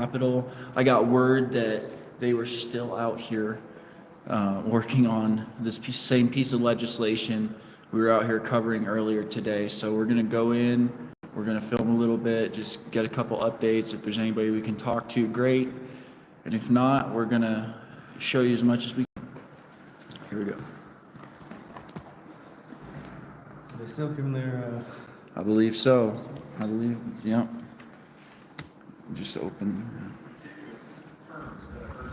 Capitol. I got word that they were still out here working on this same piece of legislation we were out here covering earlier today. So we're going to go in, we're going to film a little bit, just get a couple updates. If there's anybody we can talk to, great. And if not, we're going to show you as much as we can. Here we go. They're still giving their... I believe so. I believe, yeah. Just open. Terms that are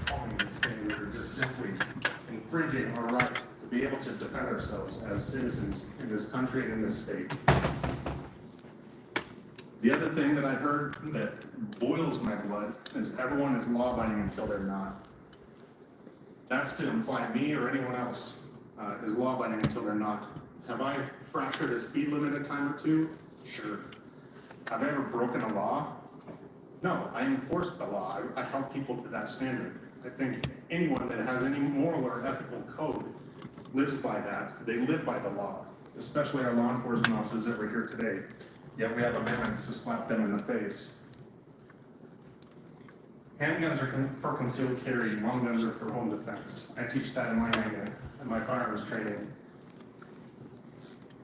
calling these things that are just simply infringing our right to be able to defend ourselves as citizens in this country and in this state. The other thing that I heard that boils my blood is everyone is law-abiding until they're not. That's to imply me or anyone else is law-abiding until they're not. Have I fractured a speed limit a time or two? Sure. Have I ever broken a law? No, I enforce the law. I held people to that standard. I think anyone that has any moral or ethical code lives by that. They live by the law, especially our law enforcement officers that were here today. Yet we have amendments to slap them in the face. Handguns are for concealed carry, long guns are for home defense. I teach that in my handgun, in my firearms training.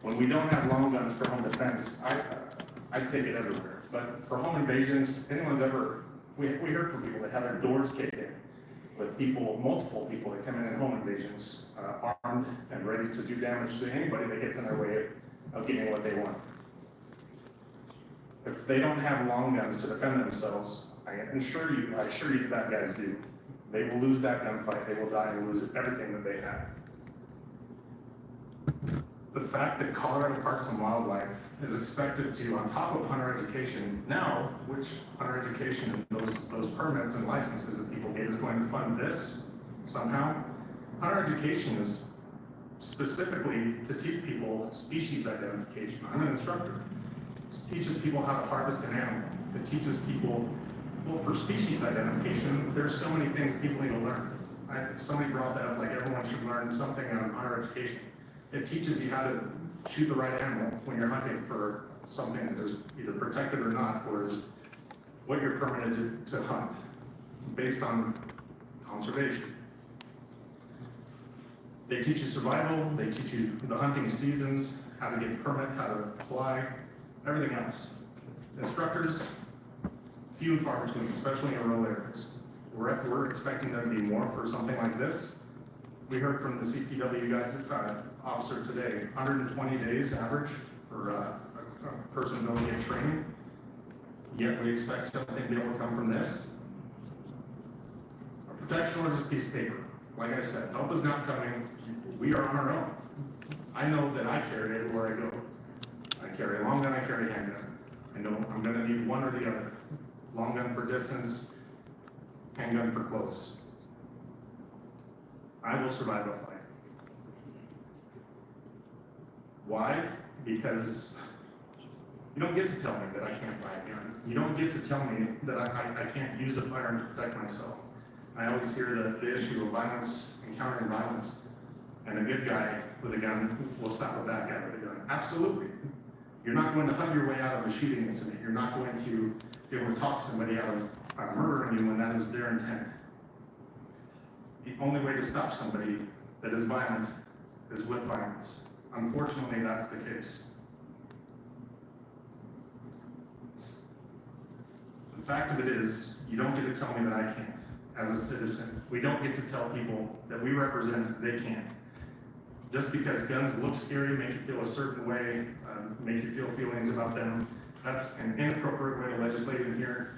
When we don't have long guns for home defense, I take it everywhere. But for home invasions, anyone's ever, we heard from people that have their doors kicked in with people, multiple people that come in home invasions, armed and ready to do damage to anybody that gets in their way of getting what they want. If they don't have long guns to defend themselves, I assure you that guys do. They will lose that gunfight, they will die and lose everything that they have. The fact that Colorado Parks and Wildlife is expected to, on top of hunter education now, which hunter education, those permits and licenses that people get is going to fund this somehow. Hunter education is specifically to teach people species identification. I'm an instructor. It teaches people how to harvest an animal. It teaches people, well, for species identification, there's so many things people need to learn. Somebody brought that up, like everyone should learn something out of hunter education. It teaches you how to shoot the right animal when you're hunting for something that is either protected or not, or is what you're permitted to hunt based on conservation. They teach you survival, they teach you the hunting seasons, how to get permit, how to apply, everything else. Instructors, few and far between, especially in rural areas. We're expecting there to be more for something like this. We heard from the CPW guy, officer today, 120 days average for a person going to get training. Yet we expect something to be able to come from this. A protection order is a piece of paper. Like I said, help is not coming. We are on our own. I know that I carry it everywhere I go. I carry a long gun, I carry a handgun. I know I'm going to need one or the other. Long gun for distance, handgun for close. I will survive a fight. Why? Because you don't get to tell me that I can't buy a gun. You don't get to tell me that I can't use a firearm to protect myself. I always hear the issue of violence, encountering violence, and a good guy with a gun will stop a bad guy with a gun. Absolutely. You're not going to hug your way out of a shooting incident. You're not going to be able to talk somebody out of murdering you when that is their intent. The only way to stop somebody that is violent is with violence. Unfortunately, that's the case. The fact of it is, you don't get to tell me that I can't. As a citizen, we don't get to tell people that we represent they can't. Just because guns look scary, make you feel a certain way, make you feel feelings about them, that's an inappropriate way to legislate in here.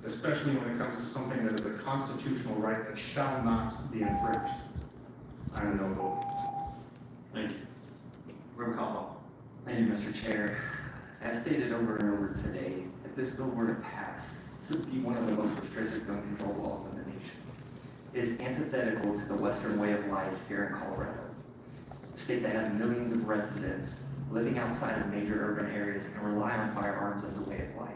Especially when it comes to something that is a constitutional right that shall not be infringed. I am no vote. Thank you. Roll call. Thank you, Mr. Chair. As stated over and over today, if this bill were to pass, this would be one of the most restrictive gun control laws in the nation. It is antithetical to the Western way of life here in Colorado, a state that has millions of residents living outside of major urban areas and rely on firearms as a way of life.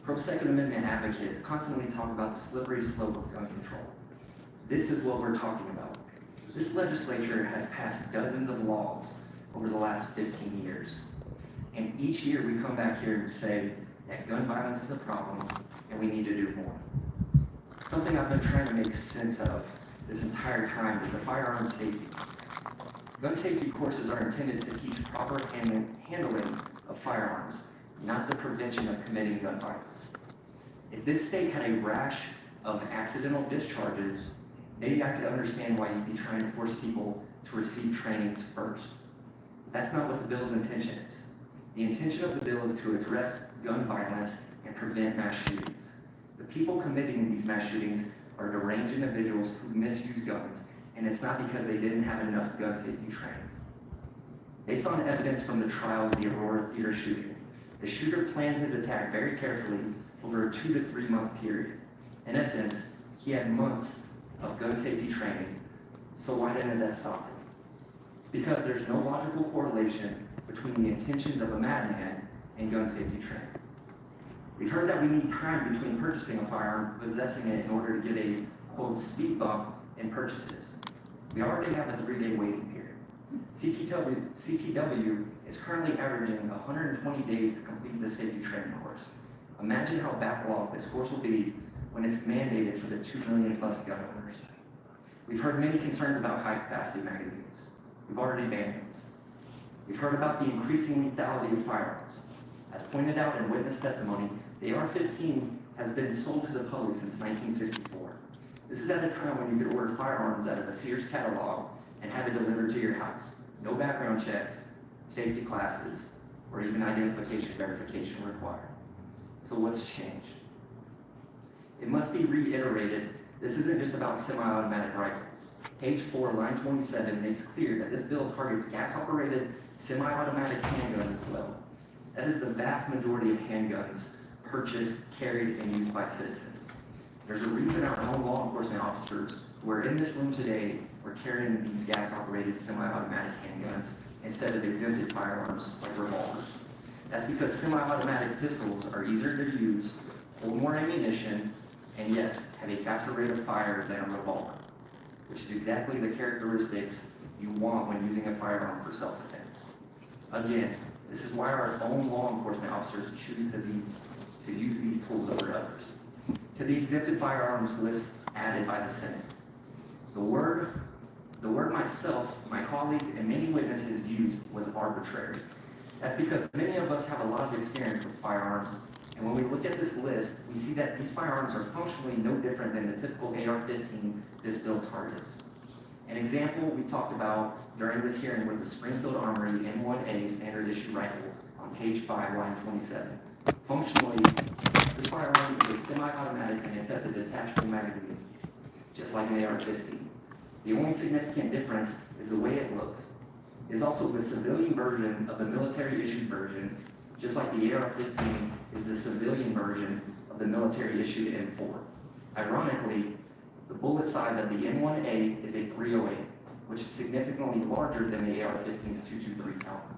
Pro-Second Amendment advocates constantly talk about the slippery slope of gun control. This is what we're talking about. This legislature has passed dozens of laws over the last 15 years. And each year we come back here and say, that gun violence is a problem and we need to do more. Something I've been trying to make sense of this entire time is the firearm safety. Gun safety courses are intended to teach proper handling of firearms, not the prevention of committing gun violence. If this state had a rash of accidental discharges, maybe I could understand why you'd be trying to force people to receive trainings first. That's not what the bill's intention is. The intention of the bill is to address gun violence and prevent mass shootings. The people committing these mass shootings are deranged individuals who misuse guns, and it's not because they didn't have enough gun safety training. Based on evidence from the trial of the Aurora Theater shooting, the shooter planned his attack very carefully over a 2 to 3 month period. In essence, he had months of gun safety training, so why didn't that stop him? It's because there's no logical correlation between the intentions of a madman and gun safety training. We've heard that we need time between purchasing a firearm, possessing it in order to get a, quote, speed bump in purchases. We already have a 3-day waiting period. CPW is currently averaging 120 days to complete the safety training course. Imagine how backlogged this course will be when it's mandated for the 2 million plus gun owners. We've heard many concerns about high-capacity magazines. We've already banned them. We've heard about the increasing lethality of firearms. As pointed out in witness testimony, the AR-15 has been sold to the public since 1964. This is at a time when you could order firearms out of a Sears catalog and have it delivered to your house. No background checks, safety classes, or even identification verification required. So what's changed? It must be reiterated, this isn't just about semi-automatic rifles. Page 4, line 27 makes clear that this bill targets gas-operated semi-automatic handguns as well. That is the vast majority of handguns purchased, carried, and used by citizens. There's a reason our own law enforcement officers who are in this room today are carrying these gas-operated semi-automatic handguns instead of exempted firearms like revolvers. That's because semi-automatic pistols are easier to use, hold more ammunition, and yes, have a faster rate of fire than a revolver, which is exactly the characteristics you want when using a firearm for self-defense. Again, this is why our own law enforcement officers choose to use these tools over others. To the exempted firearms list added by the Senate, the word myself, my colleagues, and many witnesses used was arbitrary. That's because many of us have a lot of experience with firearms, and when we look at this list, we see that these firearms are functionally no different than the typical AR-15 this bill targets. An example we talked about during this hearing was the Springfield Armory M1A standard issue rifle on page 5, line 27. Functionally, this firearm is a semi-automatic and it's at a detachable magazine, just like an AR-15. The only significant difference is the way it looks. It is also the civilian version of the military-issued version, just like the AR-15 is the civilian version of the military-issued M4. Ironically, the bullet size of the M1A is a .308, which is significantly larger than the AR-15's .223 caliber.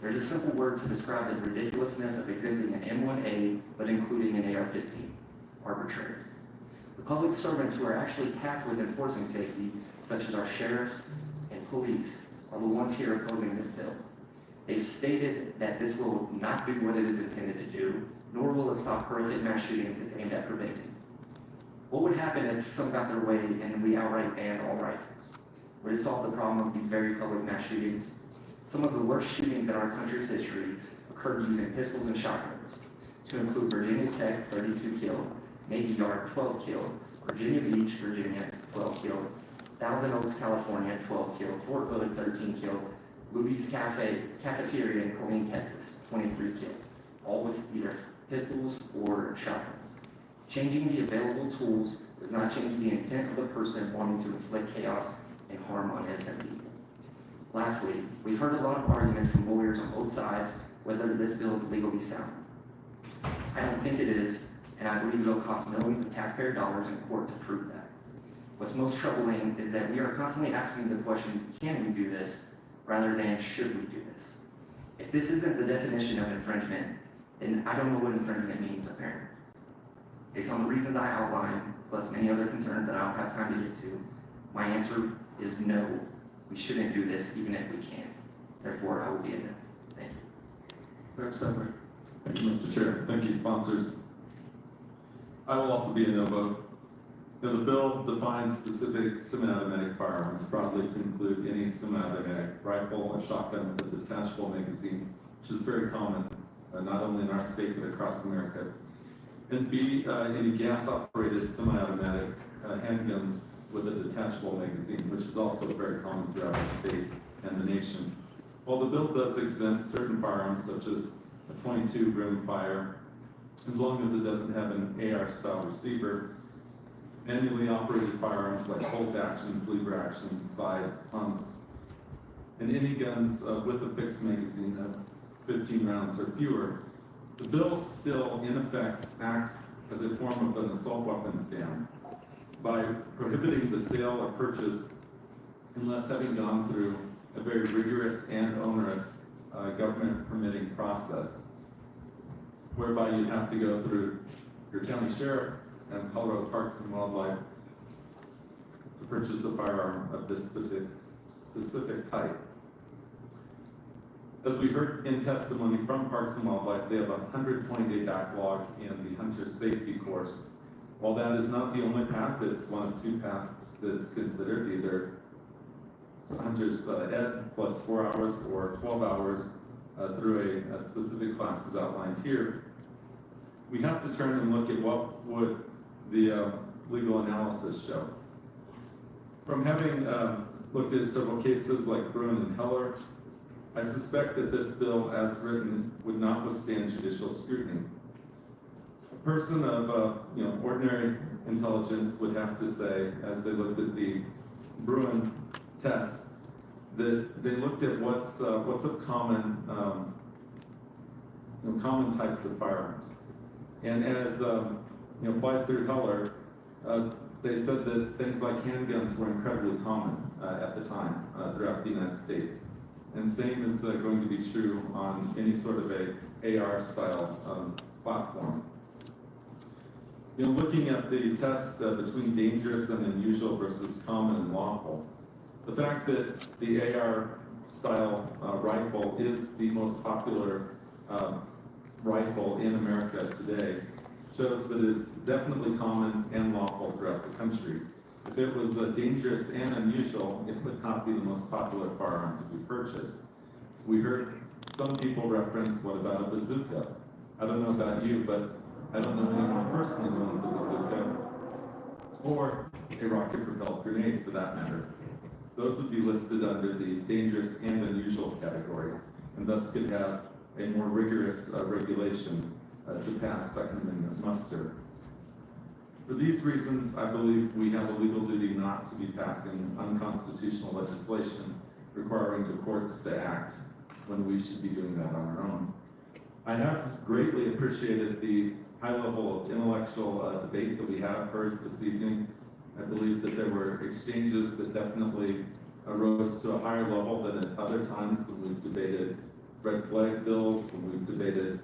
There's a simple word to describe the ridiculousness of exempting an M1A but including an AR-15: arbitrary. The public servants who are actually tasked with enforcing safety, such as our sheriffs and police, are the ones here opposing this bill. They've stated that this will not do what it is intended to do, nor will it stop horrific mass shootings it's aimed at preventing. What would happen if some got their way and we outright banned all rifles? Would it solve the problem of these very public mass shootings? Some of the worst shootings in our country's history occurred using pistols and shotguns, to include Virginia Tech, 32 killed, Navy Yard, 12 killed, Virginia Beach, Virginia, 12 killed, Thousand Oaks, California, 12 killed, Fort Hood, 13 killed, Louis Cafeteria in Killeen, Texas, 23 killed, all with either pistols or shotguns. Changing the available tools does not change the intent of the person wanting to inflict chaos and harm on innocent people. Lastly, we've heard a lot of arguments from lawyers on both sides whether this bill is legally sound. I don't think it is, and I believe it'll cost millions of taxpayer dollars in court to prove that. What's most troubling is that we are constantly asking the question, can we do this, rather than should we do this? If this isn't the definition of infringement, then I don't know what infringement means, apparently. Based on the reasons I outlined, plus many other concerns that I don't have time to get to, my answer is no, we shouldn't do this even if we can. Therefore, I will be a no. Thank you. Rep. Summer. Thank you, Mr. Chair. Thank you, sponsors. I will also be a no vote. Now, the bill defines specific semi-automatic firearms broadly to include any semi-automatic rifle or shotgun with a detachable magazine, which is very common, not only in our state but across America. And B, any gas-operated semi-automatic handguns with a detachable magazine, which is also very common throughout our state and the nation. While the bill does exempt certain firearms, such as a .22 rimfire, as long as it doesn't have an AR-style receiver, manually operated firearms like bolt actions, lever actions, sides, pumps, and any guns with a fixed magazine of 15 rounds or fewer, the bill still, in effect, acts as a form of an assault weapons ban by prohibiting the sale or purchase unless having gone through a very rigorous and onerous government permitting process, whereby you have to go through your county sheriff and Colorado Parks and Wildlife to purchase a firearm of this specific type. As we heard in testimony from Parks and Wildlife, they have a 120-day backlog in the hunter safety course. While that is not the only path, it's one of two paths that's considered, either hunter's ed plus 4 hours or 12 hours through a specific class as outlined here. We have to turn and look at what would the legal analysis show. From having looked at several cases like Bruin and Heller, I suspect that this bill, as written, would not withstand judicial scrutiny. A person of ordinary intelligence would have to say, as they looked at the Bruin test, that they looked at what's of common common types of firearms, and as applied through Heller, they said that things like handguns were incredibly common at the time throughout the United States. And same is going to be true on any sort of a AR-style platform. Looking at the test between dangerous and unusual versus common and lawful, the fact that the AR-style rifle is the most popular rifle in America today shows that it's definitely common and lawful throughout the country. If it was dangerous and unusual, it would not be the most popular firearm to be purchased. We heard some people reference, what about a bazooka? I don't know about you, but I don't know anyone personally who owns a bazooka, or a rocket-propelled grenade for that matter. Those would be listed under the dangerous and unusual category, and thus could have a more rigorous regulation to pass Second Amendment muster. For these reasons, I believe we have a legal duty not to be passing unconstitutional legislation requiring the courts to act when we should be doing that on our own. I have greatly appreciated the high level of intellectual debate that we have heard this evening. I believe that there were exchanges that definitely rose to a higher level than at other times when we've debated red flag bills, when we've debated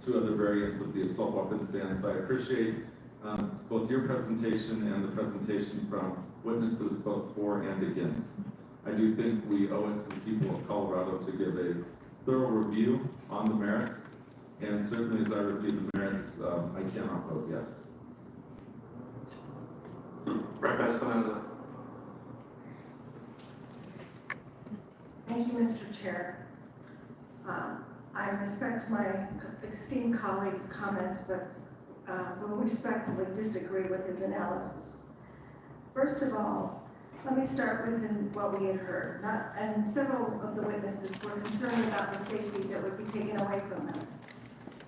two other variants of the assault weapons ban. So I appreciate both your presentation and the presentation from witnesses both for and against. I do think we owe it to the people of Colorado to give a thorough review on the merits, and certainly as I review the merits, I cannot vote yes. Rep. Espinoza. Thank you, Mr. Chair. I respect my esteemed colleague's comments, but will respectfully disagree with his analysis. First of all, let me start with what we had heard. And several of the witnesses were concerned about the safety that would be taken away from them.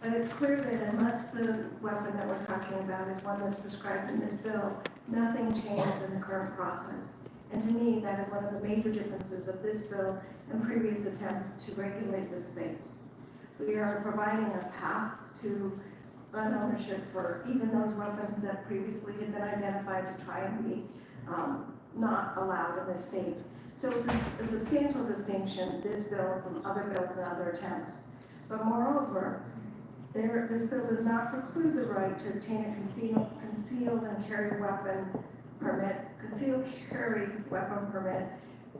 But it's clear that unless the weapon that we're talking about is one that's prescribed in this bill, nothing changes in the current process. And to me, that is one of the major differences of this bill and previous attempts to regulate this space. We are providing a path to gun ownership for even those weapons that previously had been identified to try and be not allowed in this state. So it's a substantial distinction, this bill from other bills and other attempts. But moreover, this bill does not preclude the right to obtain a concealed carry weapon permit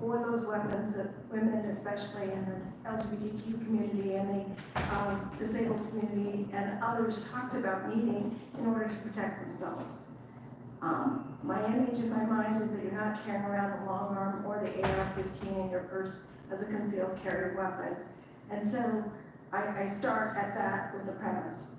for those weapons that women, especially in the LGBTQ community and the disabled community and others talked about needing in order to protect themselves. My image in my mind is that you're not carrying around a long arm or the AR-15 in your purse as a concealed carry weapon. And so I start at that with the premise.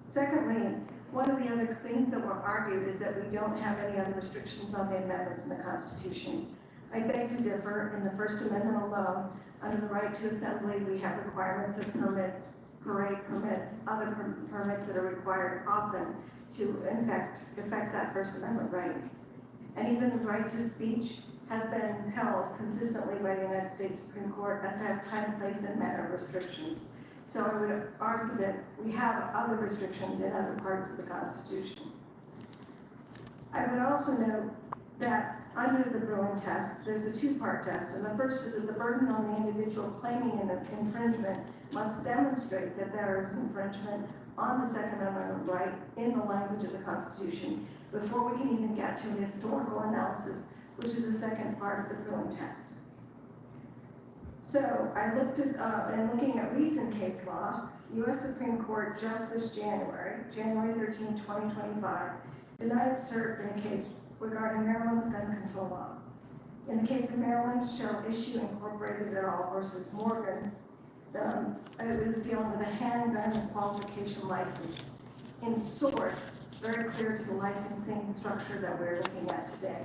Secondly, one of the other things that were argued is that we don't have any other restrictions on the amendments in the Constitution. I beg to differ. In the First Amendment alone, under the right to assembly, we have requirements of permits, parade permits, other permits that are required often to affect that First Amendment right. And even the right to speech has been held consistently by the United States Supreme Court as to have time, place, and manner restrictions. So I would argue that we have other restrictions in other parts of the Constitution. I would also note that under the Bruin test, there's a two-part test, and the first is that the burden on the individual claiming an infringement must demonstrate that there is an infringement on the Second Amendment right in the language of the Constitution before we can even get to historical analysis, which is the second part of the Bruin test. So I looked at, and looking at recent case law, U.S. Supreme Court just this January 13, 2025, denied cert in a case regarding Maryland's gun control law. In the case of Maryland, Shell Issue Incorporated et al. Versus Morgan, it was dealing with a handgun qualification license. In short, very clear to the licensing structure that we're looking at today.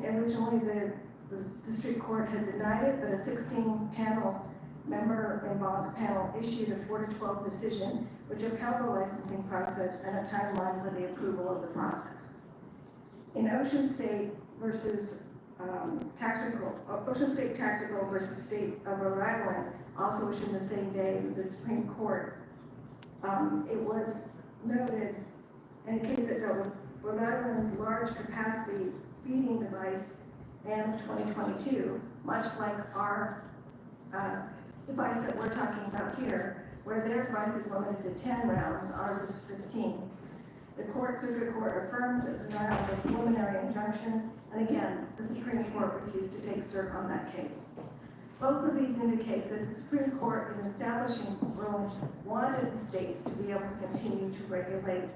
Originally the district court had denied it, but a 16-member involved panel issued a 4-12 decision which upheld the licensing process and a timeline for the approval of the process. In Ocean State Tactical versus State of Rhode Island, also issued the same day with the Supreme Court, it was noted in a case that dealt with Rhode Island's large capacity feeding device and 2022, much like our device that we're talking about here, where their device is limited to 10 rounds, ours is 15. The Circuit Court affirmed a denial of a preliminary injunction, and again, the Supreme Court refused to take cert on that case. Both of these indicate that the Supreme Court, in establishing rulings, wanted the states to be able to continue to regulate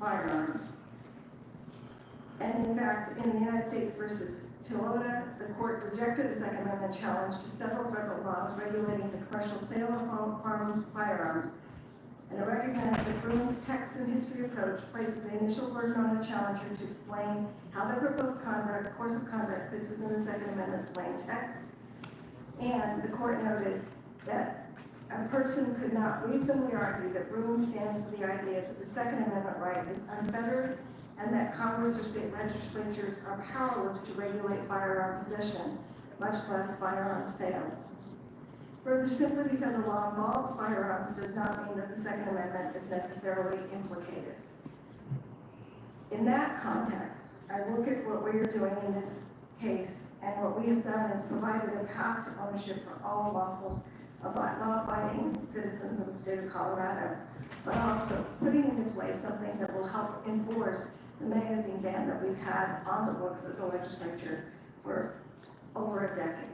firearms. And in fact, in the United States versus Toyota, the court rejected a Second Amendment challenge to several federal laws regulating the commercial sale of firearms. And it recognized that Bruin's text and history approach places the initial burden on a challenger to explain how the proposed course of conduct fits within the Second Amendment's plain text. And the court noted that a person could not reasonably argue that Bruin stands for the idea that the Second Amendment right is unfettered and that Congress or state legislatures are powerless to regulate firearm possession, much less firearm sales. Further, simply because a law involves firearms does not mean that the Second Amendment is necessarily implicated. In that context, I look at what we are doing in this case, and what we have done is provided a path to ownership for all law-abiding citizens of the state of Colorado, but also putting into place something that will help enforce the magazine ban that we've had on the books as a legislature for over a decade.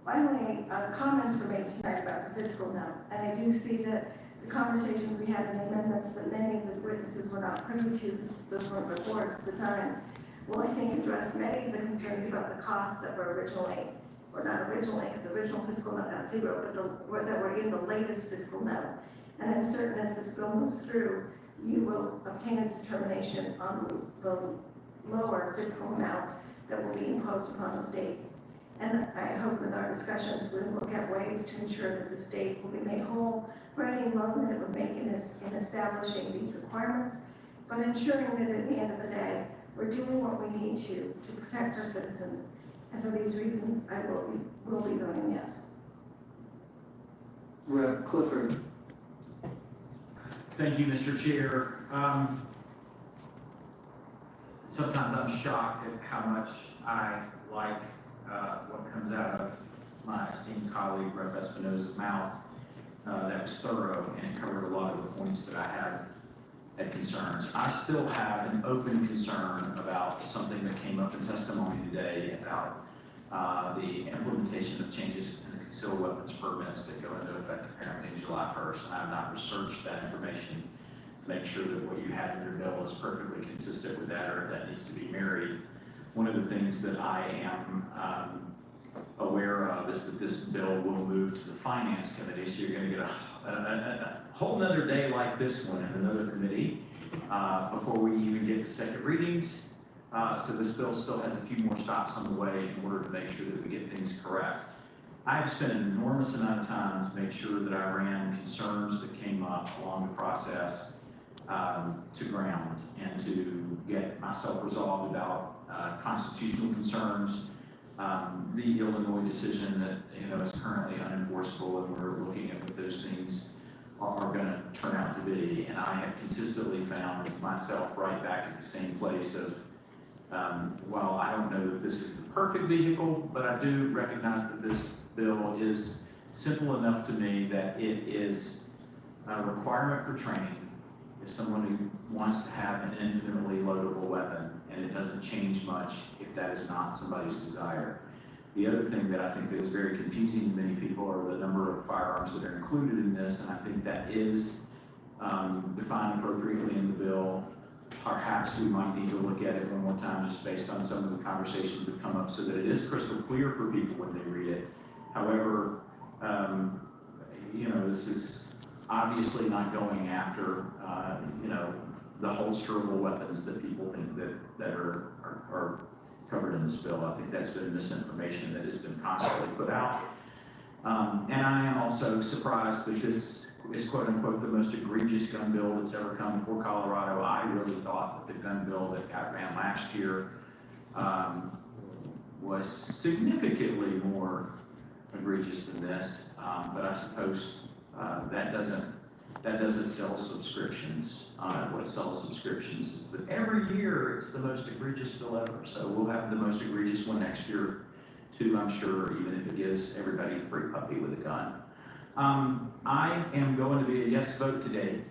Finally, comments were made tonight about the fiscal note, and I do see that the conversations we had in the amendments that many of the witnesses were not privy to, those weren't before us at the time, will I think address many of the concerns about the costs that were originally, or not originally, because the original fiscal note got zero, but that were in the latest fiscal note. And I'm certain as this bill moves through, you will obtain a determination on the lower fiscal amount that will be imposed upon the states. And I hope with our discussions, we'll look at ways to ensure that the state will be made whole for any loan that it would make in establishing these requirements, but ensuring that at the end of the day, we're doing what we need to protect our citizens. And for these reasons, I will be voting yes. Rep. Clifford. Thank you, Mr. Chair. Sometimes I'm shocked at how much I like what comes out of my esteemed colleague, Rep. Espinosa's mouth. That was thorough and it covered a lot of the points that I at concerns. I still have an open concern about something that came up in testimony today about the implementation of changes in the concealed weapons permits that go into effect apparently in July 1st. And I have not researched that information to make sure that what you have in your bill is perfectly consistent with that, or if that needs to be married. One of the things that I am aware of is that this bill will move to the Finance Committee, so you're going to get a whole nother day like this one in another committee before we even get to second readings. So this bill still has a few more stops on the way in order to make sure that we get things correct. I've spent an enormous amount of time to make sure that I ran concerns that came up along the process to ground and to get myself resolved about constitutional concerns. The Illinois decision that is currently unenforceable, and we're looking at what those things are going to turn out to be. And I have consistently found myself right back at the same place of, well, I don't know that this is the perfect vehicle, but I do recognize that this bill is simple enough to me that it is a requirement for training. If someone who wants to have an infinitely loadable weapon, and it doesn't change much if that is not somebody's desire. The other thing that I think that is very confusing to many people are the number of firearms that are included in this, and I think that is defined appropriately in the bill. Perhaps we might need to look at it one more time just based on some of the conversations that come up so that it is crystal clear for people when they read it. However, this is obviously not going after, the holsterable weapons that people think that are covered in this bill. I think that's been misinformation that has been constantly put out. And I am also surprised that this is quote unquote the most egregious gun bill that's ever come before Colorado. I really thought that the gun bill that got ran last year was significantly more egregious than this, but I suppose that doesn't sell subscriptions. What sells subscriptions is that every year it's the most egregious bill ever. So we'll have the most egregious one next year too, I'm sure, even if it gives everybody a free puppy with a gun. I am going to be a yes vote today.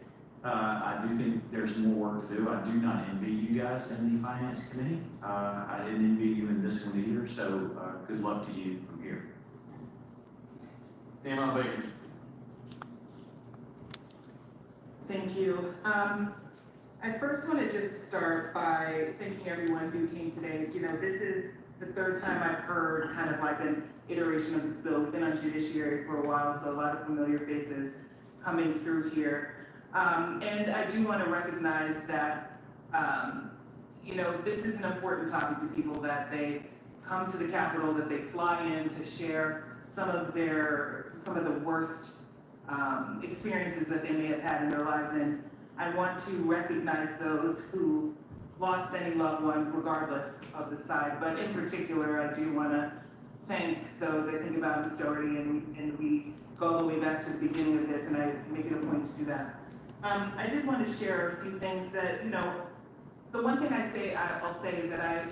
I do think there's more work to do. I do not envy you guys in the Finance Committee. I didn't envy you in this one either, so good luck to you from here. Damon Bacon. Thank you. I first want to just start by thanking everyone who came today. This is the third time I've heard kind of like an iteration of this bill. We've been on judiciary for a while, so a lot of familiar faces coming through here. And I do want to recognize that, this is an important topic to people, that they come to the Capitol, that they fly in to share some of the worst experiences that they may have had in their lives. And I want to recognize those who lost any loved one, regardless of the side. But in particular, I do want to thank those. I think about Ms. Doherty, and we go all the way back to the beginning of this, and I make it a point to do that. I did want to share a few things that, the one thing I'll say is that I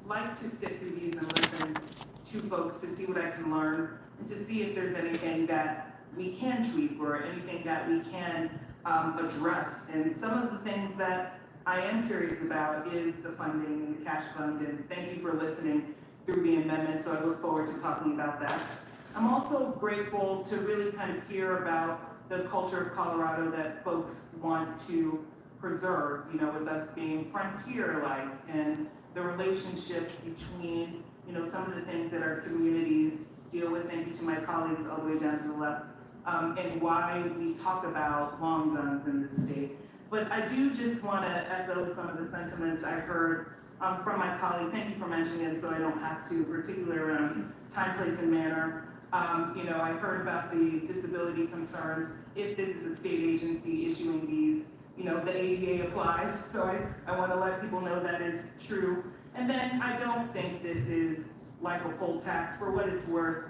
like to sit through these and listen to folks to see what I can learn, and to see if there's anything that we can tweak or anything that we can address. And some of the things that I am curious about is the funding and the cash fund, and thank you for listening through the amendment, so I look forward to talking about that. I'm also grateful to really kind of hear about the culture of Colorado that folks want to preserve, with us being frontier-like, and the relationships between, some of the things that our communities deal with. Thank you to my colleagues all the way down to the left, and why we talk about long guns in this state. But I do just want to echo some of the sentiments I heard from my colleague. Thank you for mentioning it, so I don't have to, particularly around time, place, and manner. I heard about the disability concerns. If this is a state agency issuing these, the ADA applies. So I want to let people know that is true. And then I don't think this is like a poll tax. For what it's worth,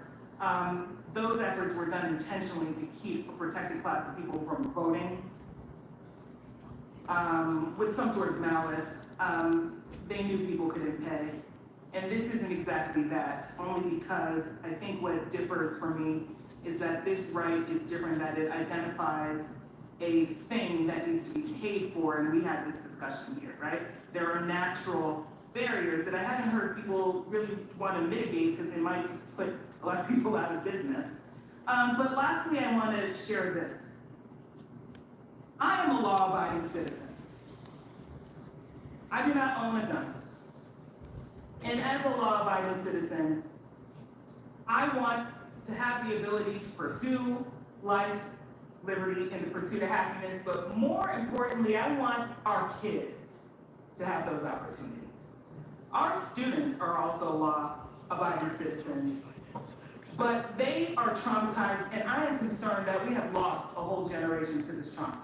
those efforts were done intentionally to keep a protected class of people from voting with some sort of malice. They knew people couldn't pay. And this isn't exactly that, only because I think what differs for me is that this right is different, that it identifies a thing that needs to be paid for, and we had this discussion here, right? There are natural barriers that I haven't heard people really want to mitigate because it might just put a lot of people out of business. But lastly, I want to share this. I am a law-abiding citizen. I do not own a gun. And as a law-abiding citizen, I want to have the ability to pursue life, liberty, and the pursuit of happiness, but more importantly, I want our kids to have those opportunities. Our students are also law-abiding citizens, but they are traumatized, and I am concerned that we have lost a whole generation to this trauma.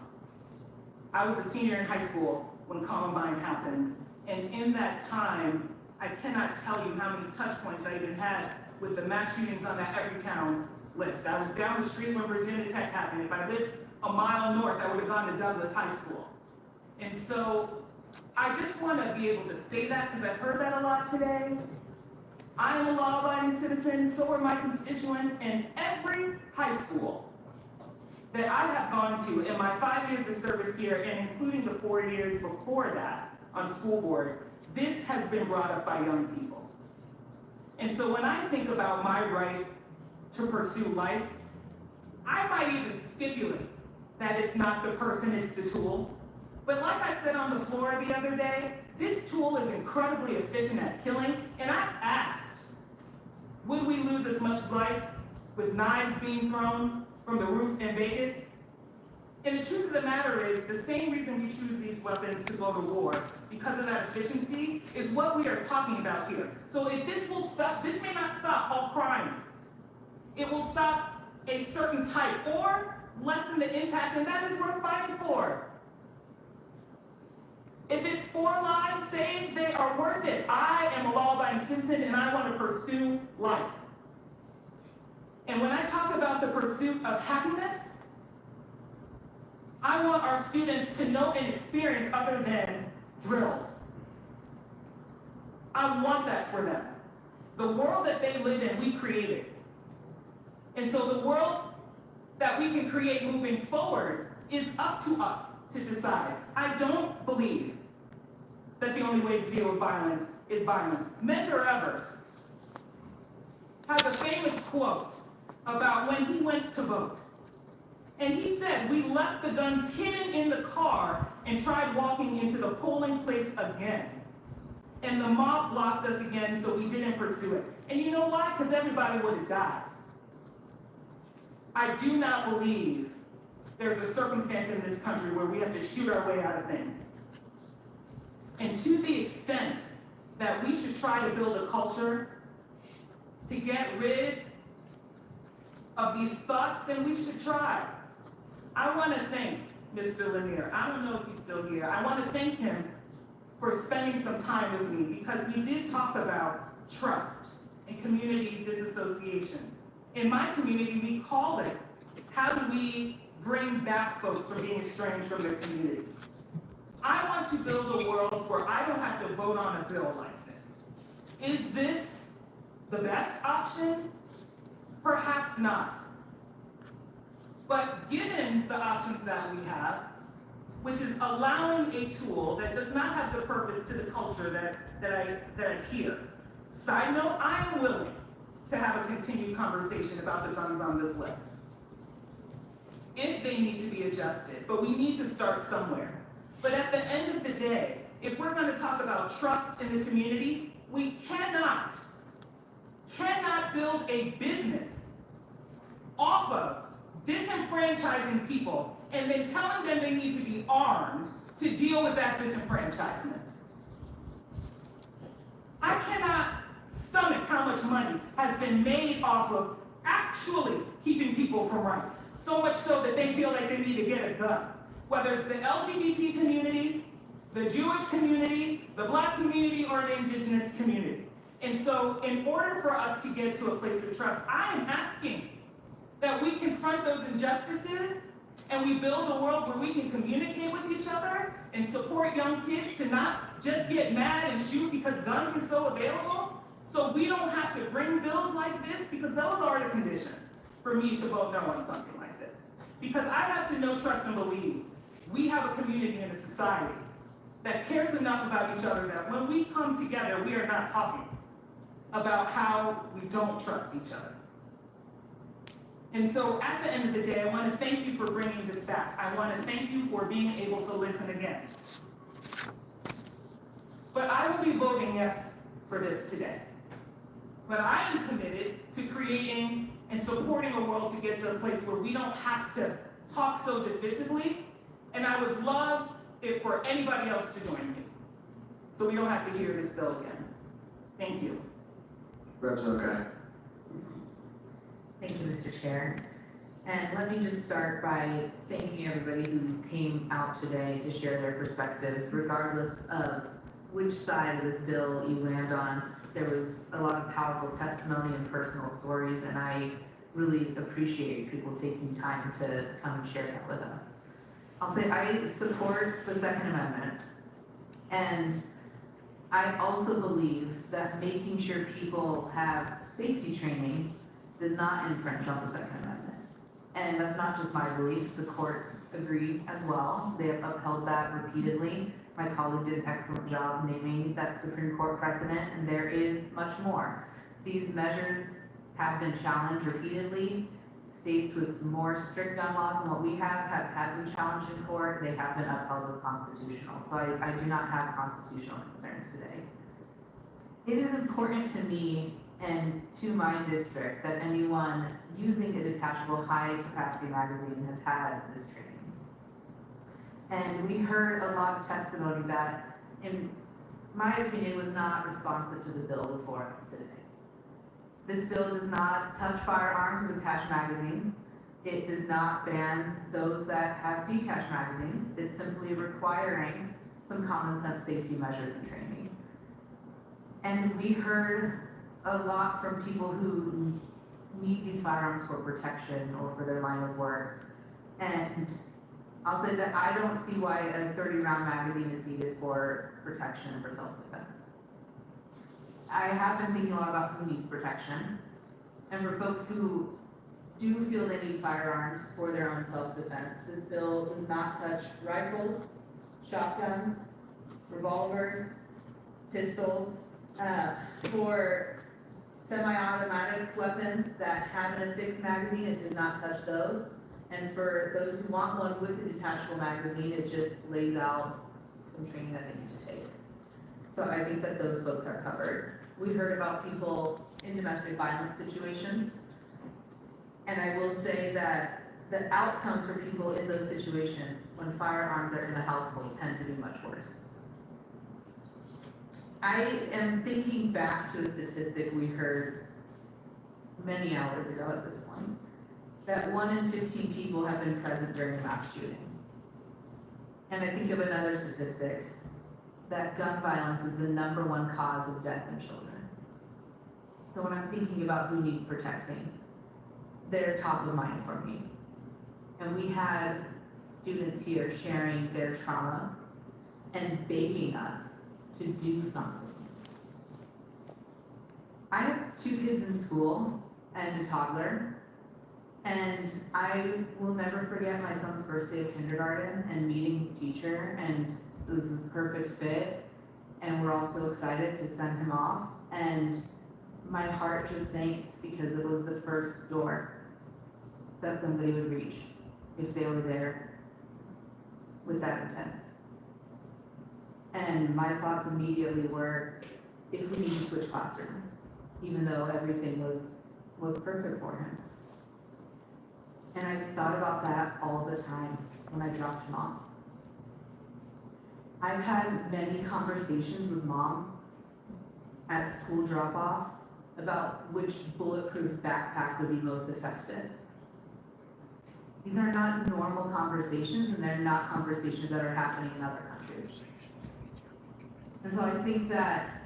I was a senior in high school when Columbine happened, and in that time, I cannot tell you how many touch points I even had with the mass shootings on that Everytown list. I was down the street when Virginia Tech happened. If I lived a mile north, I would have gone to Douglas High School. And so I just want to be able to say that because I've heard that a lot today. I am a law-abiding citizen, so are my constituents, and every high school that I have gone to in my 5 years of service here, and including the 4 years before that on school board, this has been brought up by young people. And so when I think about my right to pursue life, I might even stipulate that it's not the person, it's the tool. But like I said on the floor the other day, this tool is incredibly efficient at killing, and I asked, would we lose as much life with knives being thrown from the roof in Vegas? And the truth of the matter is, the same reason we choose these weapons to go to war, because of that efficiency, is what we are talking about here. So if this will stop, this may not stop all crime. It will stop a certain type or lessen the impact, and that is worth fighting for. If it's 4 lives saved, they are worth it. I am a law-abiding citizen, and I want to pursue life. And when I talk about the pursuit of happiness, I want our students to know and experience other than drills. I want that for them. The world that they live in, we created. And so the world that we can create moving forward is up to us to decide. I don't believe that the only way to deal with violence is violence. Medgar Evers has a famous quote about when he went to vote. And he said, we left the guns hidden in the car and tried walking into the polling place again. And the mob blocked us again, so we didn't pursue it. And you know why? Because everybody would have died. I do not believe there's a circumstance in this country where we have to shoot our way out of things. And to the extent that we should try to build a culture to get rid of these thoughts, then we should try. I want to thank Mr. Lanier. I don't know if he's still here. I want to thank him for spending some time with me, because we did talk about trust and community disassociation. In my community, we call it, how do we bring back folks from being estranged from their community? I want to build a world where I don't have to vote on a bill like this. Is this the best option? Perhaps not. But given the options that we have, which is allowing a tool that does not have the purpose to the culture that I hear. Side note, I am willing to have a continued conversation about the guns on this list, if they need to be adjusted, but we need to start somewhere. But at the end of the day, if we're going to talk about trust in the community, we cannot build a business off of disenfranchising people and then telling them they need to be armed to deal with that disenfranchisement. I cannot stomach how much money has been made off of actually keeping people from rights, so much so that they feel like they need to get a gun. Whether it's the LGBT community, the Jewish community, the Black community, or the indigenous community. And so in order for us to get to a place of trust, I am asking that we confront those injustices and we build a world where we can communicate with each other and support young kids to not just get mad and shoot because guns are so available. So we don't have to bring bills like this, because those are the conditions for me to vote no on something like this. Because I have to know, trust, and believe we have a community and a society that cares enough about each other that when we come together, we are not talking about how we don't trust each other. And so at the end of the day, I want to thank you for bringing this back. I want to thank you for being able to listen again. But I will be voting yes for this today. But I am committed to creating and supporting a world to get to a place where we don't have to talk so divisively. And I would love it for anybody else to join me, so we don't have to hear this bill again. Thank you. Reps, okay. Thank you, Mr. Chair. And let me just start by thanking everybody who came out today to share their perspectives, regardless of which side of this bill you land on. There was a lot of powerful testimony and personal stories, and I really appreciate people taking time to come and share that with us. I'll say I support the Second Amendment, and I also believe that making sure people have safety training does not infringe on the Second Amendment. And that's not just my belief, the courts agree as well. They have upheld that repeatedly. My colleague did an excellent job naming that Supreme Court precedent, and there is much more. These measures have been challenged repeatedly. States with more strict gun laws than what we have had them challenged in court. They have been upheld as constitutional. So I do not have constitutional concerns today. It is important to me and to my district that anyone using a detachable high-capacity magazine has had this training. And we heard a lot of testimony that, in my opinion, was not responsive to the bill before us today. This bill does not touch firearms with attached magazines. It does not ban those that have detached magazines. It's simply requiring some common sense safety measures and training. And we heard a lot from people who need these firearms for protection or for their line of work. And I'll say that I don't see why a 30-round magazine is needed for protection and for self-defense. I have been thinking a lot about who needs protection. And for folks who do feel they need firearms for their own self-defense, this bill does not touch rifles, shotguns, revolvers, pistols. For semi-automatic weapons that have an affixed magazine, it does not touch those. And for those who want one with a detachable magazine, it just lays out some training that they need to take. So I think that those folks are covered. We heard about people in domestic violence situations. And I will say that the outcomes for people in those situations when firearms are in the household tend to be much worse. I am thinking back to a statistic we heard many hours ago at this point, that 1 in 15 people have been present during a mass shooting. And I think of another statistic, that gun violence is the #1 cause of death in children. So when I'm thinking about who needs protecting, they're top of mind for me. And we had students here sharing their trauma and begging us to do something. I have 2 kids in school and a toddler, and I will never forget my son's first day of kindergarten and meeting his teacher, and it was a perfect fit, and we're all so excited to send him off, and my heart just sank because it was the first door that somebody would reach if they were there with that intent. And my thoughts immediately were, if we need to switch classrooms, even though everything was perfect for him. And I thought about that all the time when I dropped him off. I've had many conversations with moms at school drop-off about which bulletproof backpack would be most effective. These are not normal conversations, and they're not conversations that are happening in other countries. And so I think that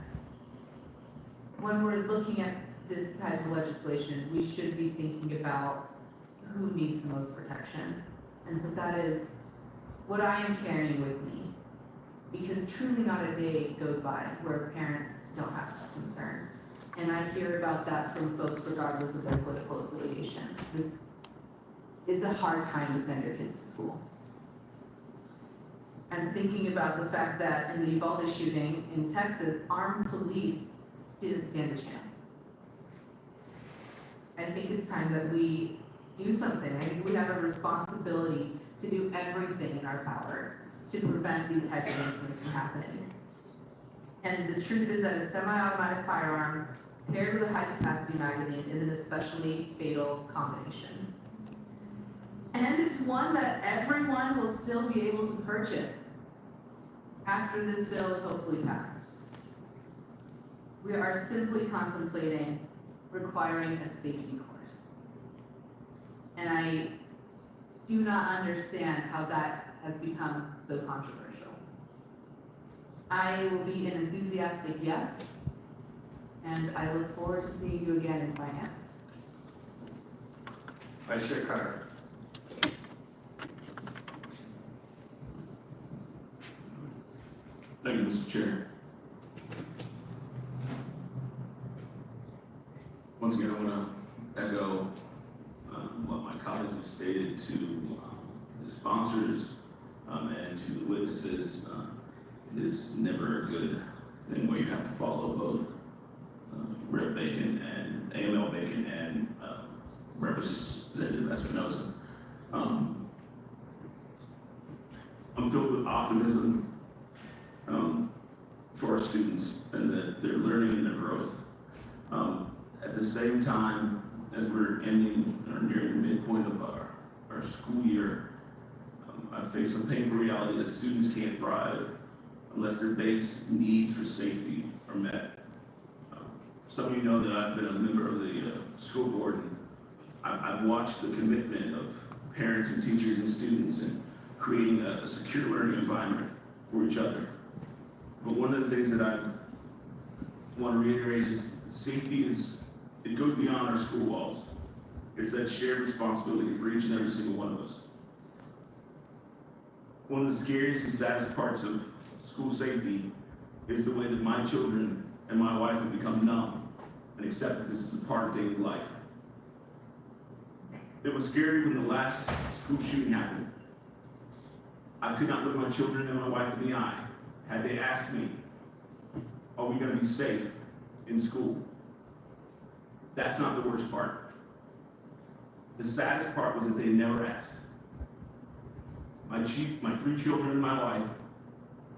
when we're looking at this type of legislation, we should be thinking about who needs the most protection. And so that is what I am carrying with me, because truly not a day goes by where parents don't have this concern. And I hear about that from folks regardless of their political affiliation. is a hard time to send your kids to school. I'm thinking about the fact that in the Uvalde shooting in Texas, armed police didn't stand a chance. I think it's time that we do something. I think we have a responsibility to do everything in our power to prevent these types of incidents from happening. And the truth is that a semi-automatic firearm paired with a high-capacity magazine is an especially fatal combination. And it's one that everyone will still be able to purchase after this bill is hopefully passed. We are simply contemplating requiring a safety course. And I do not understand how that has become so controversial. I will be an enthusiastic yes, and I look forward to seeing you again in finance. Vice Chair Carter. Thank you, Mr. Chair. Once again, I want to echo what my colleagues have stated to the sponsors and to the witnesses. It is never a good thing where you have to follow both Rep. Bacon and AML Bacon and Representative Espinosa. I'm filled with optimism for our students and that they're learning and their growth. At the same time, as we're ending or nearing the midpoint of our school year, I face a painful reality that students can't thrive unless their base needs for safety are met. Some of you know that I've been a member of the school board, and I've watched the commitment of parents and teachers and students in creating a secure learning environment for each other. But one of the things that I want to reiterate is safety it goes beyond our school walls. It's that shared responsibility for each and every single one of us. One of the scariest and saddest parts of school safety is the way that my children and my wife have become numb and accept that this is a part of daily life. It was scary when the last school shooting happened. I could not look my children and my wife in the eye had they asked me, are we going to be safe in school? That's not the worst part. The saddest part was that they never asked. My 3 children and my wife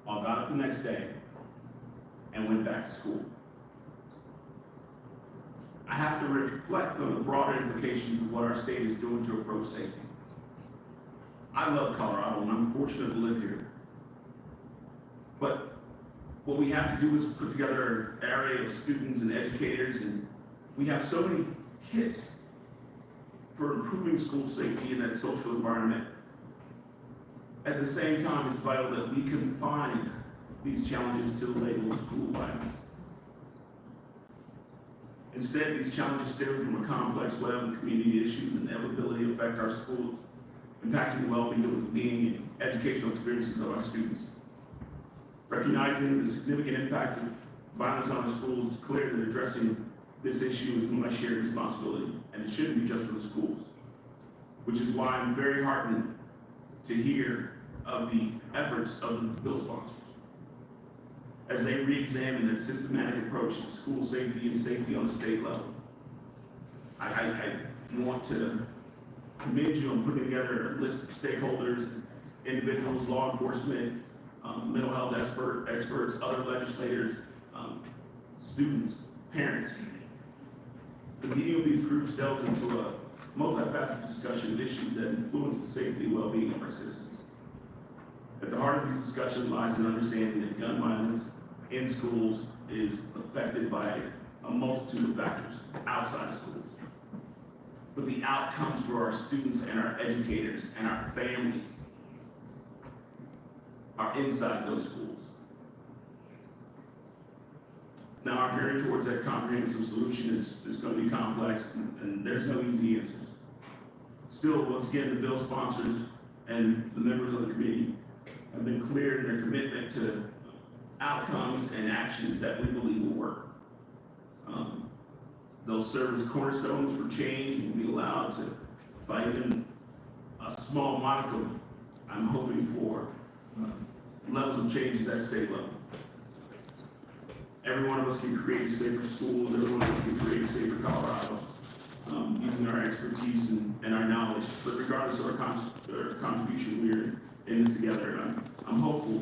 all got up the next day and went back to school. I have to reflect on the broader implications of what our state is doing to approach safety. I love Colorado and I'm fortunate to live here. But what we have to do is put together an array of students and educators, and we have so many kits for improving school safety in that social environment. At the same time, it's vital that we confine these challenges to the label of school violence. Instead, these challenges stem from a complex web of community issues and inevitability affect our schools, impacting the well-being and educational experiences of our students. Recognizing the significant impact of violence on our schools, it's clear that addressing this issue is my shared responsibility, and it shouldn't be just for the schools, which is why I'm very heartened to hear of the efforts of the bill sponsors as they re-examine that systematic approach to school safety and safety on the state level. I want to commend you on putting together a list of stakeholders, individuals, law enforcement, mental health experts, other legislators, students, parents. The meeting of these groups delves into a multifaceted discussion of issues that influence the safety and well-being of our citizens. At the heart of these discussions lies an understanding that gun violence in schools is affected by a multitude of factors outside of schools. But the outcomes for our students and our educators and our families are inside those schools. Now, our journey towards that comprehensive solution is going to be complex, and there's no easy answers. Still, once again, the bill sponsors and the members of the committee have been clear in their commitment to outcomes and actions that we believe will work. They'll serve as cornerstones for change and be allowed to, if I even a small modicum, I'm hoping for levels of change at that state level. Every one of us can create safer schools, every one of us can create a safer Colorado, using our expertise and our knowledge. But regardless of our contribution, we're in this together, and I'm hopeful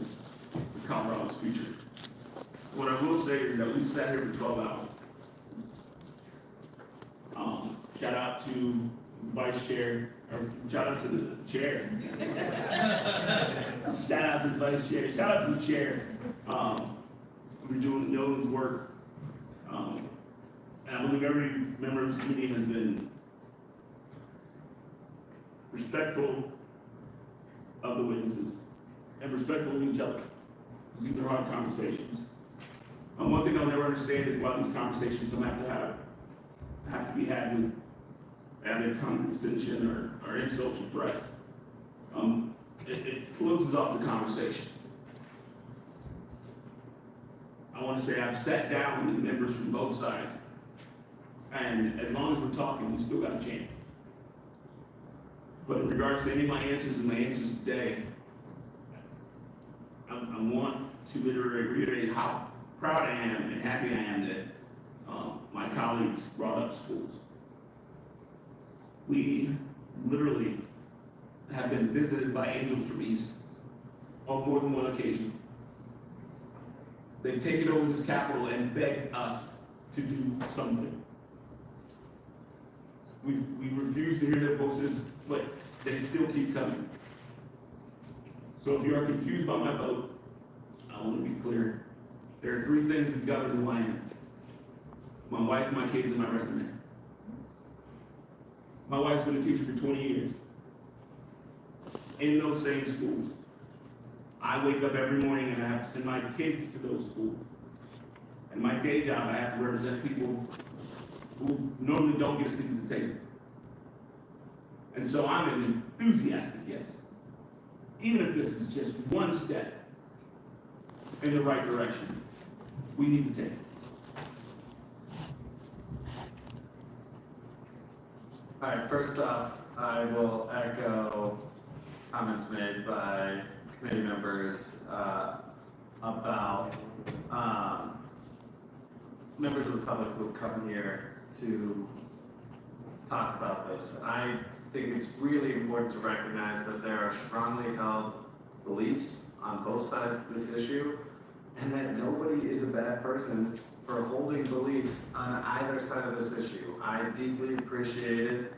for Colorado's future. What I will say is that we've sat here for 12 hours. Shout out to Vice Chair, or shout out to the Chair. Shout out to the Vice Chair, shout out to the Chair. We're doing Nolan's work. And I believe every member of this committee has been respectful of the witnesses and respectful of each other. Because these are hard conversations. One thing I'll never understand is why these conversations don't have to be had with added condescension or insults or threats. It closes off the conversation. I want to say I've sat down with members from both sides, and as long as we're talking, we still got a chance. But in regards to any of my answers today, I want to reiterate how proud I am and happy I am that my colleagues brought up schools. We literally have been visited by angels from East on more than one occasion. They've taken over this Capitol and begged us to do something. We refuse to hear their voices, but they still keep coming. So if you are confused by my vote, I want to be clear. There are 3 things that govern who I am: my wife, my kids, and my resume. My wife's been a teacher for 20 years in those same schools. I wake up every morning and I have to send my kids to those schools. And my day job, I have to represent people who normally don't get a seat at the table. And so I'm an enthusiastic yes. Even if this is just one step in the right direction, we need to take it. All right, first off, I will echo comments made by committee members about members of the public who have come here to talk about this. I think it's really important to recognize that there are strongly held beliefs on both sides of this issue, and that nobody is a bad person for holding beliefs on either side of this issue. I deeply appreciated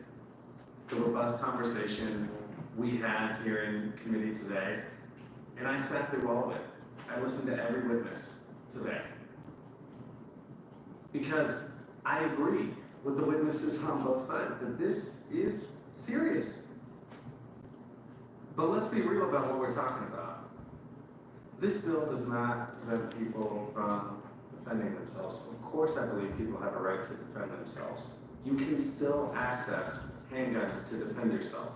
the robust conversation we had here in committee today, and I sat through all of it. I listened to every witness today. Because I agree with the witnesses on both sides that this is serious. But let's be real about what we're talking about. This bill does not prevent people from defending themselves. Of course, I believe people have a right to defend themselves. You can still access handguns to defend yourself.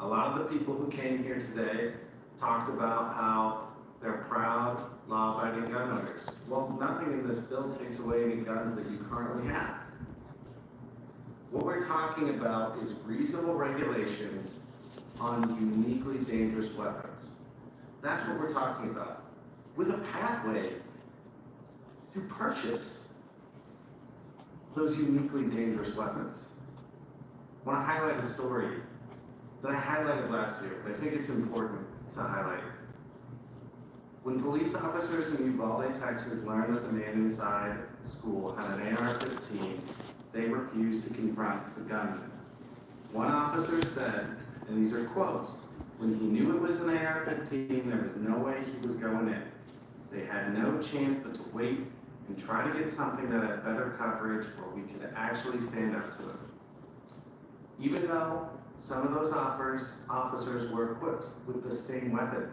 A lot of the people who came here today talked about how they're proud, law-abiding gun owners. Well, nothing in this bill takes away any guns that you currently have. What we're talking about is reasonable regulations on uniquely dangerous weapons. That's what we're talking about. With a pathway to purchase those uniquely dangerous weapons. I want to highlight a story that I highlighted last year, but I think it's important to highlight. When police officers in Uvalde, Texas learned that the man inside the school had an AR-15, they refused to confront the gunman. One officer said, and these are quotes, when he knew it was an AR-15, there was no way he was going in. They had no chance but to wait and try to get something that had better coverage where we could actually stand up to it. Even though some of those officers were equipped with the same weapon,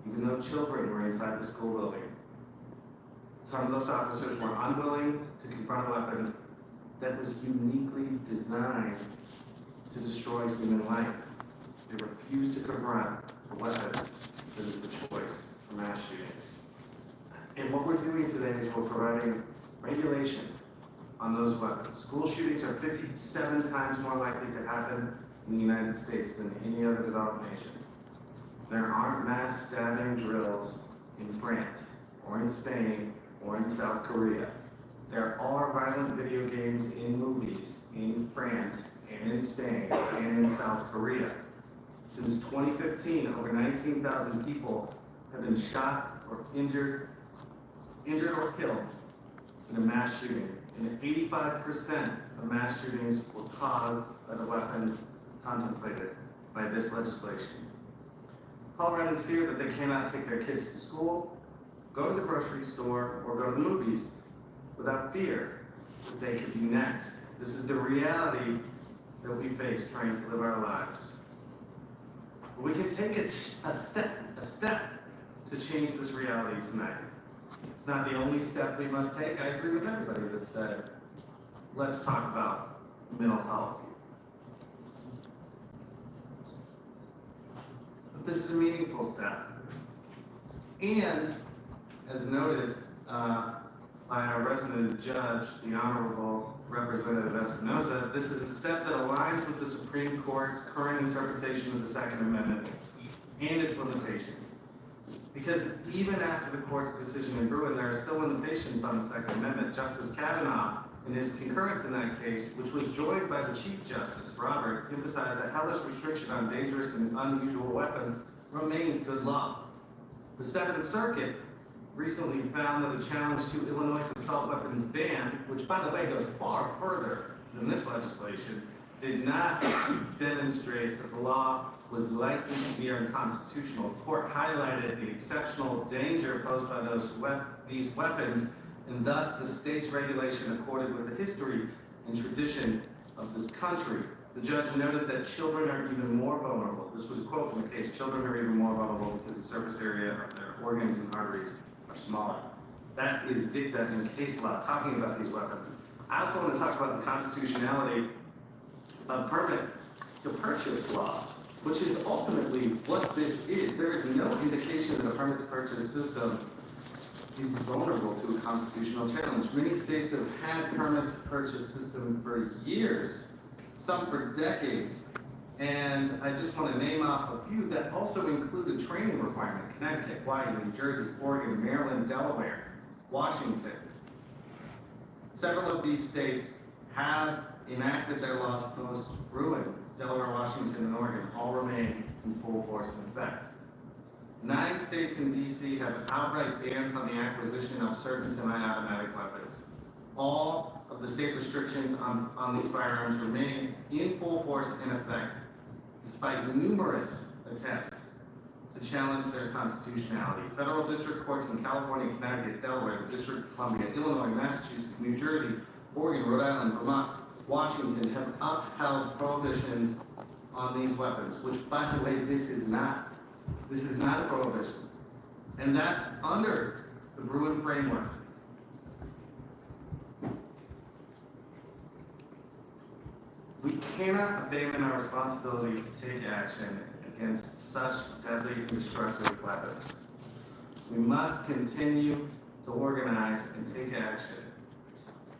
even though children were inside the school building, some of those officers were unwilling to confront a weapon that was uniquely designed to destroy human life. They refused to confront a weapon that is the choice for mass shootings. And what we're doing today is we're providing regulation on those weapons. School shootings are 57 times more likely to happen in the United States than any other developed nation. There aren't mass stabbing drills in France, or in Spain, or in South Korea. There are violent video games in movies in France, and in Spain, and in South Korea. Since 2015, over 19,000 people have been shot or injured or killed in a mass shooting. And 85% of mass shootings were caused by the weapons contemplated by this legislation. Coloradans fear that they cannot take their kids to school, go to the grocery store, or go to the movies without fear that they could be next. This is the reality that we face trying to live our lives. We can take a step to change this reality tonight. It's not the only step we must take. I agree with everybody that said, let's talk about mental health. But this is a meaningful step. And, as noted by our resident judge, the Honorable Representative Espinoza, this is a step that aligns with the Supreme Court's current interpretation of the Second Amendment and its limitations. Because even after the court's decision in Bruin, there are still limitations on the Second Amendment. Justice Kavanaugh, in his concurrence in that case, which was joined by the Chief Justice, Roberts, emphasized that Heller's restriction on dangerous and unusual weapons remains good law. The Seventh Circuit recently found that a challenge to Illinois' assault weapons ban, which by the way goes far further than this legislation, did not demonstrate that the law was likely to be unconstitutional. The court highlighted the exceptional danger posed by these weapons, and thus the state's regulation accorded with the history and tradition of this country. The judge noted that children are even more vulnerable. This was a quote from the case: children are even more vulnerable because the surface area of their organs and arteries are smaller. That is dicta in case law, talking about these weapons. I also want to talk about the constitutionality of permit to purchase laws, which is ultimately what this is. There is no indication that a permit to purchase system is vulnerable to a constitutional challenge. Many states have had permit to purchase system for years, some for decades. And I just want to name off a few that also include a training requirement: Connecticut, Hawaii, New Jersey, Oregon, Maryland, Delaware, Washington. Several of these states have enacted their laws post-Bruin. Delaware, Washington, and Oregon all remain in full force and effect. 9 states and DC have outright bans on the acquisition of certain semi-automatic weapons. All of the state restrictions on these firearms remain in full force and effect, despite numerous attempts to challenge their constitutionality. Federal district courts in California, Connecticut, Delaware, the District of Columbia, Illinois, Massachusetts, New Jersey, Oregon, Rhode Island, Vermont, Washington have upheld prohibitions on these weapons, which, by the way, this is not a prohibition. And that's under the Bruin framework. We cannot abandon our responsibility to take action against such deadly and destructive weapons. We must continue to organize and take action.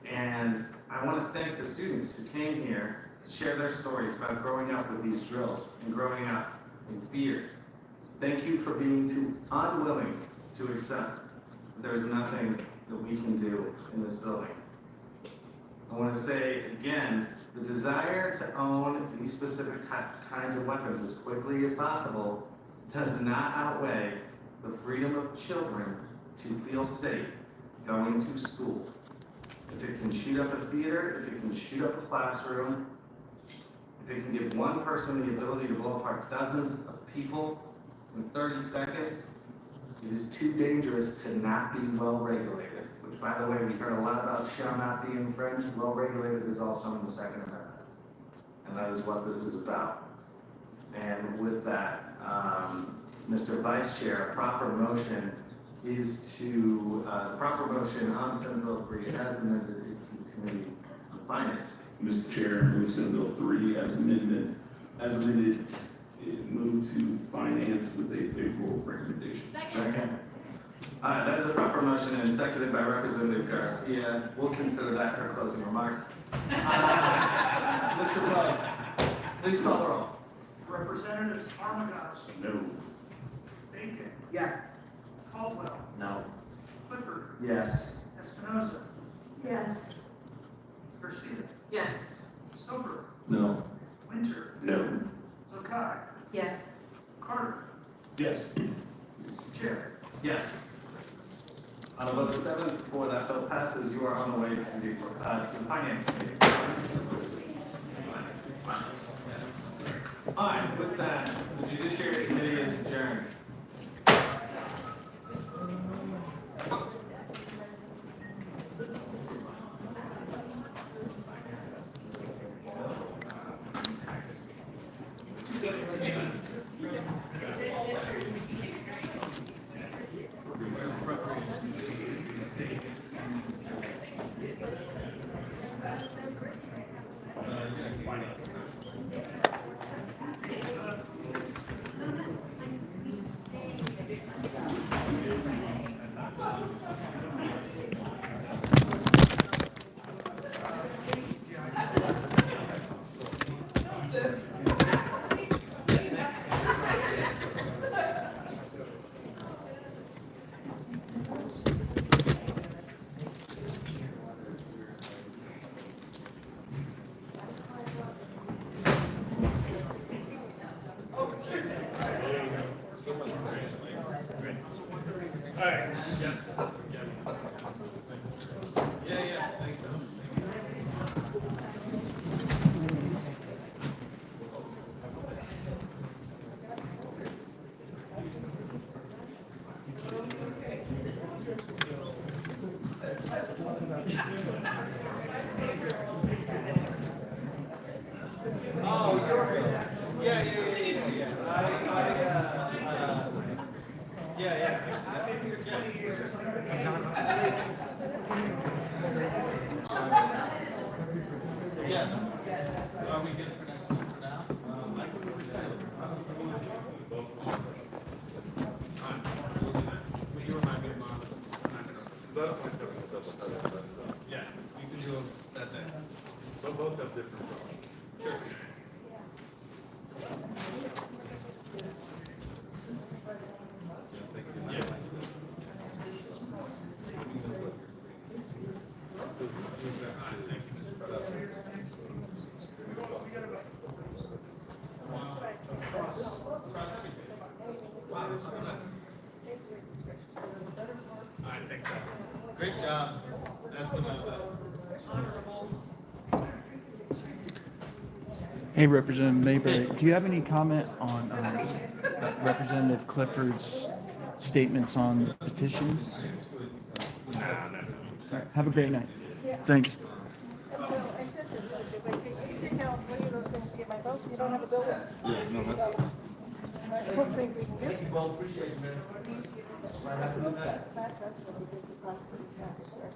And I want to thank the students who came here to share their stories about growing up with these drills and growing up in fear. Thank you for being too unwilling to accept that there is nothing that we can do in this building. I want to say again, the desire to own these specific kinds of weapons as quickly as possible does not outweigh the freedom of children to feel safe going to school. If it can shoot up a theater, if it can shoot up a classroom, if it can give one person the ability to blow apart dozens of people in 30 seconds, it is too dangerous to not be well regulated. Which, by the way, we heard a lot about shall not be in French. Well regulated is also in the Second Amendment. And that is what this is about. And with that, Mr. Vice Chair, a proper motion is to, the proper motion on Senate Bill 3 as amended is to Committee on Finance. Mr. Chair, move Senate Bill 3 as amended, move to finance with a favorable recommendation. Second. That is a proper motion and seconded by Representative Garcia. We'll consider that for closing remarks. Mr. Bud, Please call the roll. Representatives Armagost, No. Bacon, Yes. Caldwell, No. Clifford, Yes. Espinoza, Yes. Garcia, Yes. Sober, No. Winter, No. Zakai, Yes. Carter, Yes. Mr. Chair. Yes. On a vote of 7-4, that bill passes. You are on the way to the Finance Committee. All right, with that, the Judiciary Committee is adjourned. Great job. Espinoza. Hey, Representative Mayberry, do you have any comment on Representative Clifford's statements on petitions? All right, have a great night. Thanks. And so I said to them, if I take out one of those things to get my vote, you don't have a bill. Yeah, no, that's. So I don't think we can get. Thank you, well, appreciate it, man. That's what we did the prosecuting tax, right?